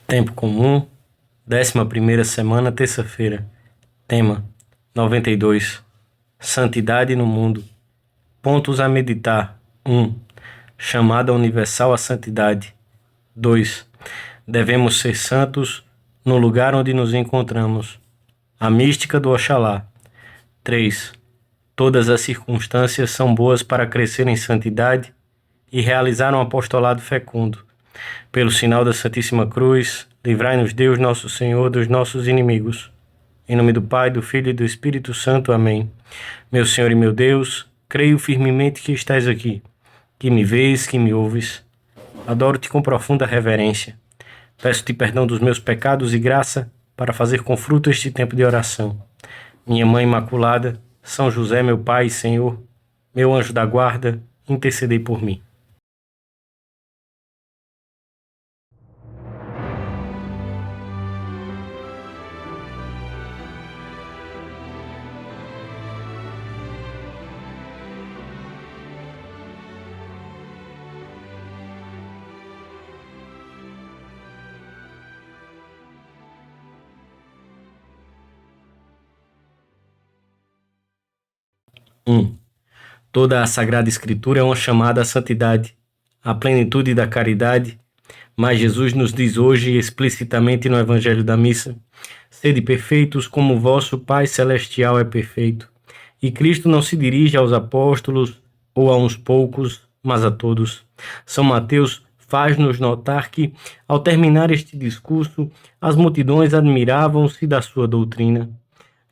Tempo comum, 11ª semana, terça-feira. Tema: 92. Santidade no mundo. Pontos a meditar. 1. Chamada universal à santidade. 2. Devemos ser santos no lugar onde nos encontramos. A mística do Oxalá. 3. Todas as circunstâncias são boas para crescer em santidade e realizar um apostolado fecundo. Pelo sinal da Santíssima Cruz, livrai-nos Deus nosso Senhor dos nossos inimigos. Em nome do Pai, do Filho e do Espírito Santo. Amém. Meu Senhor e meu Deus, creio firmemente que estás aqui, que me vês, que me ouves. Adoro-te com profunda reverência. Peço-te perdão dos meus pecados e graça para fazer com fruto este tempo de oração. Minha Mãe Imaculada, São José, meu Pai e Senhor, meu anjo da guarda, intercedei por mim. Toda a Sagrada Escritura é uma chamada à santidade, à plenitude da caridade, mas Jesus nos diz hoje explicitamente no Evangelho da Missa: sede perfeitos como vosso Pai Celestial é perfeito. E Cristo não se dirige aos apóstolos ou a uns poucos, mas a todos. São Mateus faz-nos notar que, ao terminar este discurso, as multidões admiravam-se da sua doutrina.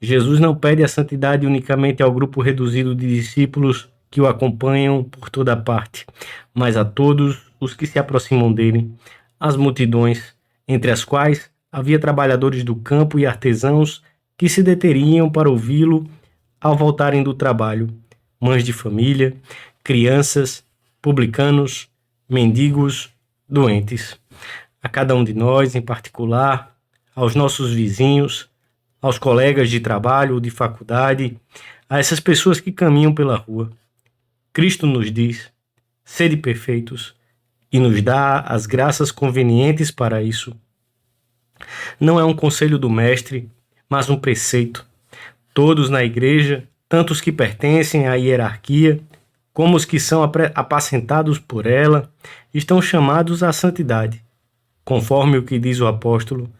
Jesus não pede a santidade unicamente ao grupo reduzido de discípulos que o acompanham por toda parte, mas a todos os que se aproximam dele, as multidões, entre as quais havia trabalhadores do campo e artesãos que se deteriam para ouvi-lo ao voltarem do trabalho, mães de família, crianças, publicanos, mendigos, doentes. A cada um de nós, em particular, aos nossos vizinhos, aos colegas de trabalho ou de faculdade, a essas pessoas que caminham pela rua. Cristo nos diz: sede perfeitos, e nos dá as graças convenientes para isso. Não é um conselho do Mestre, mas um preceito. Todos na igreja, tanto os que pertencem à hierarquia, como os que são apacentados por ela, estão chamados à santidade, conforme o que diz o apóstolo: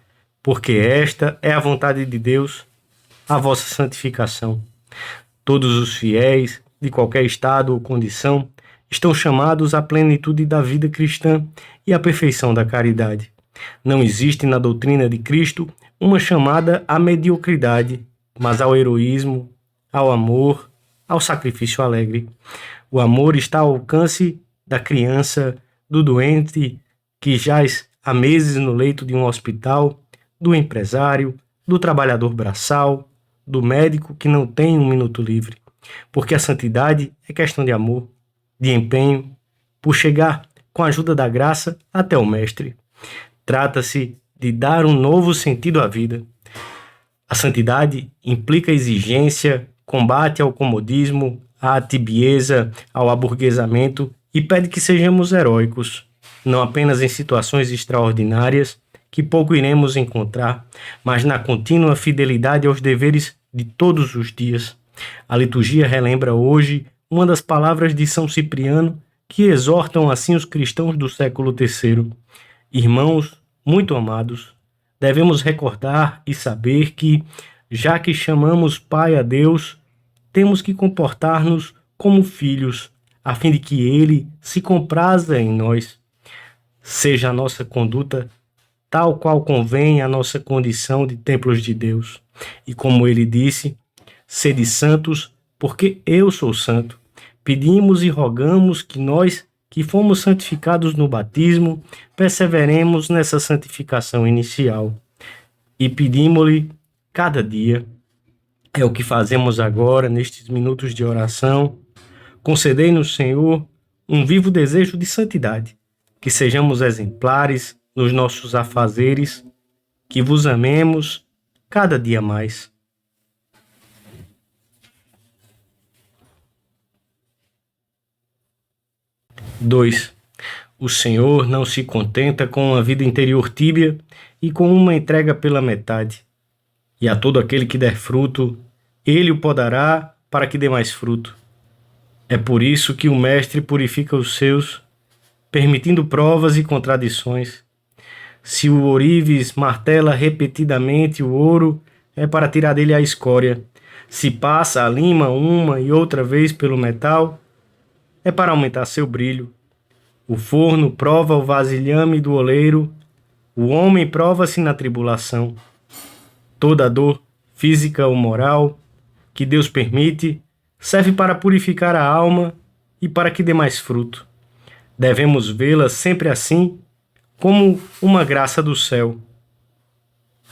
porque esta é a vontade de Deus, a vossa santificação. Todos os fiéis, de qualquer estado ou condição, estão chamados à plenitude da vida cristã e à perfeição da caridade. Não existe na doutrina de Cristo uma chamada à mediocridade, mas ao heroísmo, ao amor, ao sacrifício alegre. O amor está ao alcance da criança, do doente que jaz há meses no leito de um hospital, do empresário, do trabalhador braçal, do médico que não tem um minuto livre. Porque a santidade é questão de amor, de empenho, por chegar, com a ajuda da graça, até o Mestre. Trata-se de dar um novo sentido à vida. A santidade implica exigência, combate ao comodismo, à tibieza, ao aburguesamento e pede que sejamos heróicos, não apenas em situações extraordinárias, que pouco iremos encontrar, mas na contínua fidelidade aos deveres de todos os dias. A liturgia relembra hoje uma das palavras de São Cipriano que exortam assim os cristãos do século III. Irmãos muito amados, devemos recordar e saber que, já que chamamos Pai a Deus, temos que comportar-nos como filhos, a fim de que Ele se compraza em nós. Seja a nossa conduta tal qual convém à nossa condição de templos de Deus. E como ele disse: sede santos, porque eu sou santo. Pedimos e rogamos que nós, que fomos santificados no batismo, perseveremos nessa santificação inicial. E pedimos-lhe cada dia. É o que fazemos agora, nestes minutos de oração. Concedei-nos, Senhor, um vivo desejo de santidade, que sejamos exemplares nos nossos afazeres, que vos amemos cada dia mais. 2. O Senhor não se contenta com uma vida interior tíbia e com uma entrega pela metade. E a todo aquele que der fruto, Ele o podará para que dê mais fruto. É por isso que o Mestre purifica os seus, permitindo provas e contradições. Se o ourives martela repetidamente o ouro, é para tirar dele a escória. Se passa a lima uma e outra vez pelo metal, é para aumentar seu brilho. O forno prova o vasilhame do oleiro, o homem prova-se na tribulação. Toda dor, física ou moral, que Deus permite, serve para purificar a alma e para que dê mais fruto. Devemos vê-la sempre assim, como uma graça do céu.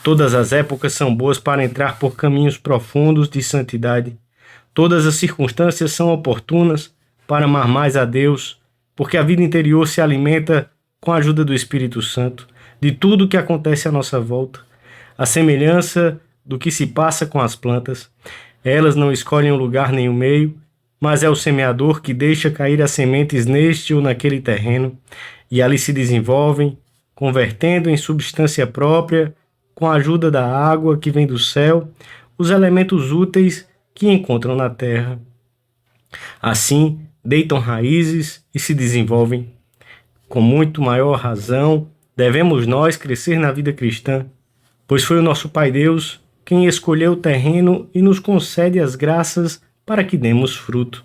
Todas as épocas são boas para entrar por caminhos profundos de santidade. Todas as circunstâncias são oportunas para amar mais a Deus, porque a vida interior se alimenta com a ajuda do Espírito Santo, de tudo que acontece à nossa volta. A semelhança do que se passa com as plantas. Elas não escolhem um lugar nem o meio, mas é o semeador que deixa cair as sementes neste ou naquele terreno, e ali se desenvolvem, convertendo em substância própria, com a ajuda da água que vem do céu, os elementos úteis que encontram na terra. Assim, deitam raízes e se desenvolvem. Com muito maior razão, devemos nós crescer na vida cristã, pois foi o nosso Pai Deus quem escolheu o terreno e nos concede as graças para que demos fruto.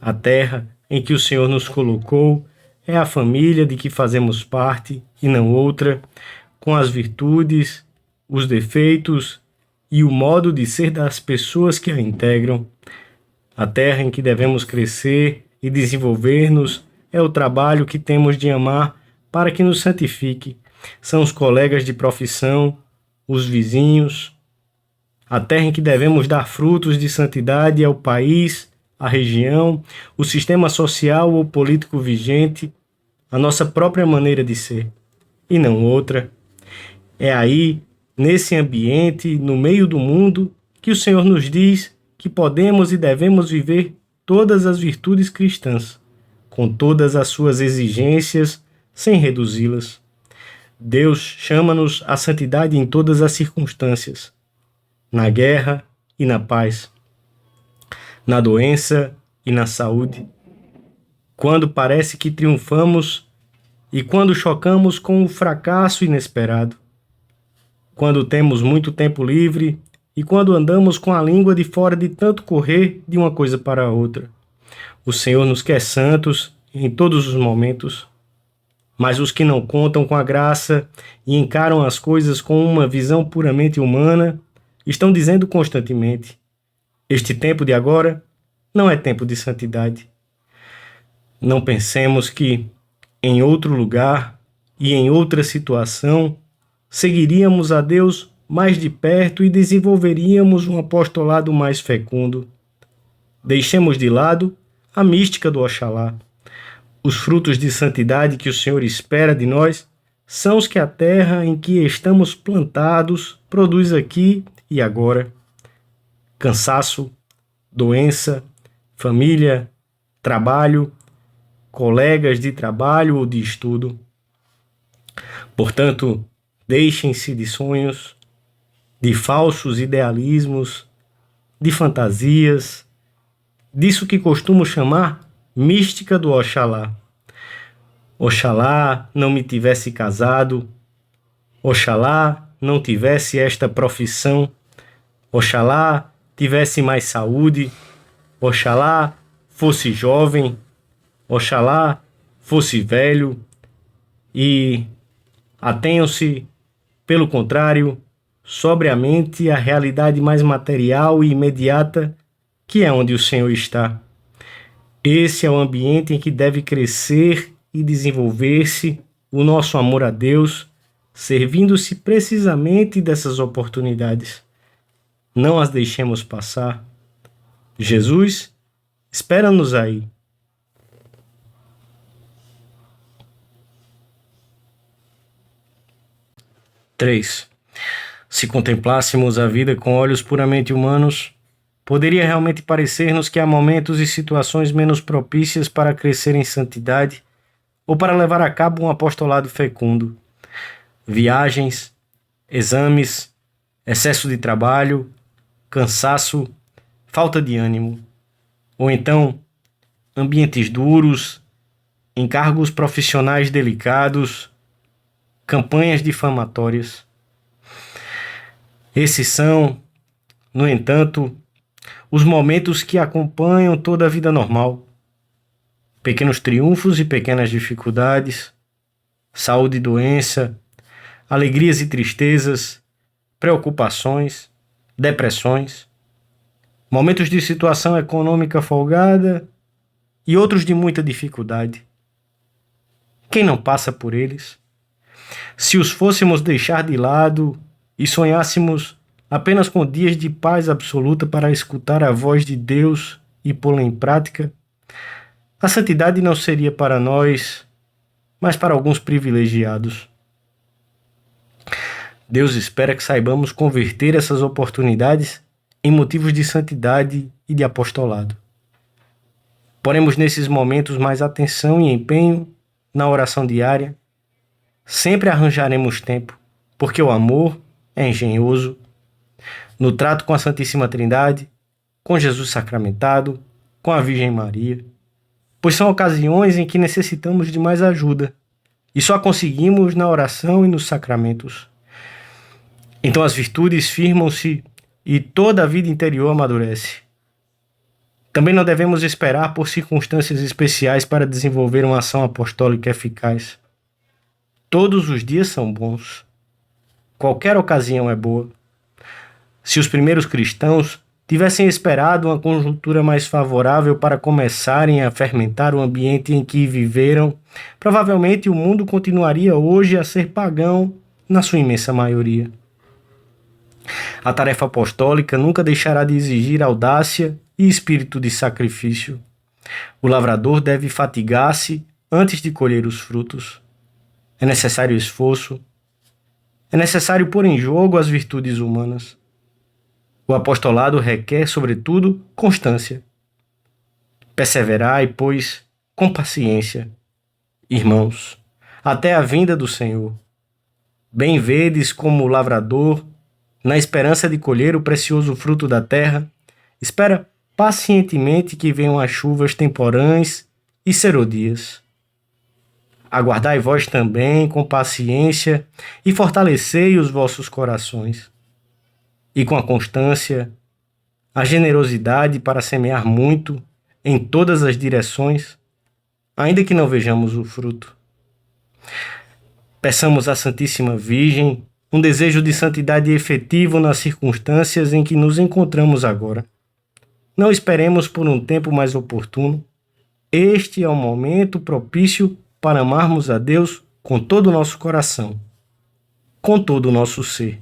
A terra em que o Senhor nos colocou é a família de que fazemos parte e não outra, com as virtudes, os defeitos e o modo de ser das pessoas que a integram. A terra em que devemos crescer e desenvolver-nos é o trabalho que temos de amar para que nos santifique. São os colegas de profissão, os vizinhos. A terra em que devemos dar frutos de santidade é o país, a região, o sistema social ou político vigente, a nossa própria maneira de ser, e não outra. É aí, nesse ambiente, no meio do mundo, que o Senhor nos diz que podemos e devemos viver todas as virtudes cristãs, com todas as suas exigências, sem reduzi-las. Deus chama-nos à santidade em todas as circunstâncias, na guerra e na paz, na doença e na saúde, quando parece que triunfamos e quando chocamos com o fracasso inesperado, quando temos muito tempo livre e quando andamos com a língua de fora de tanto correr de uma coisa para a outra. O Senhor nos quer santos em todos os momentos, mas os que não contam com a graça e encaram as coisas com uma visão puramente humana estão dizendo constantemente: este tempo de agora não é tempo de santidade. Não pensemos que, em outro lugar e em outra situação, seguiríamos a Deus mais de perto e desenvolveríamos um apostolado mais fecundo. Deixemos de lado a mística do Oxalá. Os frutos de santidade que o Senhor espera de nós são os que a terra em que estamos plantados produz aqui e agora. Cansaço, doença, família, trabalho, colegas de trabalho ou de estudo. Portanto, deixem-se de sonhos, de falsos idealismos, de fantasias, disso que costumo chamar mística do Oxalá. Oxalá não me tivesse casado, Oxalá não tivesse esta profissão, Oxalá tivesse mais saúde, Oxalá fosse jovem, Oxalá fosse velho, e atenham-se, pelo contrário, sobriamente à realidade mais material e imediata, que é onde o Senhor está. Esse é o ambiente em que deve crescer e desenvolver-se o nosso amor a Deus, servindo-se precisamente dessas oportunidades. Não as deixemos passar. Jesus espera-nos aí. Três. Se contemplássemos a vida com olhos puramente humanos, poderia realmente parecer-nos que há momentos e situações menos propícias para crescer em santidade ou para levar a cabo um apostolado fecundo. Viagens, exames, excesso de trabalho, cansaço, falta de ânimo. Ou então, ambientes duros, encargos profissionais delicados, campanhas difamatórias. Esses são, no entanto, os momentos que acompanham toda a vida normal. Pequenos triunfos e pequenas dificuldades, saúde e doença, alegrias e tristezas, preocupações, depressões, momentos de situação econômica folgada e outros de muita dificuldade. Quem não passa por eles? Se os fôssemos deixar de lado e sonhássemos apenas com dias de paz absoluta para escutar a voz de Deus e pô-la em prática, a santidade não seria para nós, mas para alguns privilegiados. Deus espera que saibamos converter essas oportunidades em motivos de santidade e de apostolado. Poremos nesses momentos mais atenção e empenho na oração diária. Sempre arranjaremos tempo, porque o amor é engenhoso. No trato com a Santíssima Trindade, com Jesus sacramentado, com a Virgem Maria, pois são ocasiões em que necessitamos de mais ajuda e só conseguimos na oração e nos sacramentos. Então as virtudes firmam-se e toda a vida interior amadurece. Também não devemos esperar por circunstâncias especiais para desenvolver uma ação apostólica eficaz. Todos os dias são bons. Qualquer ocasião é boa. Se os primeiros cristãos tivessem esperado uma conjuntura mais favorável para começarem a fermentar o ambiente em que viveram, provavelmente o mundo continuaria hoje a ser pagão na sua imensa maioria. A tarefa apostólica nunca deixará de exigir audácia e espírito de sacrifício. O lavrador deve fatigar-se antes de colher os frutos. É necessário esforço. É necessário pôr em jogo as virtudes humanas. O apostolado requer, sobretudo, constância. Perseverai, pois, com paciência, irmãos, até a vinda do Senhor. Bem vedes como o lavrador, na esperança de colher o precioso fruto da terra, espera pacientemente que venham as chuvas temporãs e serodias. Aguardai vós também com paciência e fortalecei os vossos corações. E com a constância, a generosidade para semear muito em todas as direções, ainda que não vejamos o fruto. Peçamos à Santíssima Virgem um desejo de santidade efetivo nas circunstâncias em que nos encontramos agora. Não esperemos por um tempo mais oportuno. Este é o momento propício para amarmos a Deus com todo o nosso coração, com todo o nosso ser.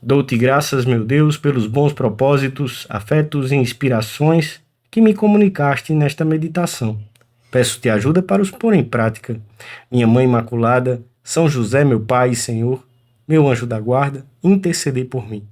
Dou-te graças, meu Deus, pelos bons propósitos, afetos e inspirações que me comunicaste nesta meditação. Peço-te ajuda para os pôr em prática. Minha Mãe Imaculada, São José, meu Pai e Senhor, meu anjo da guarda, intercedei por mim.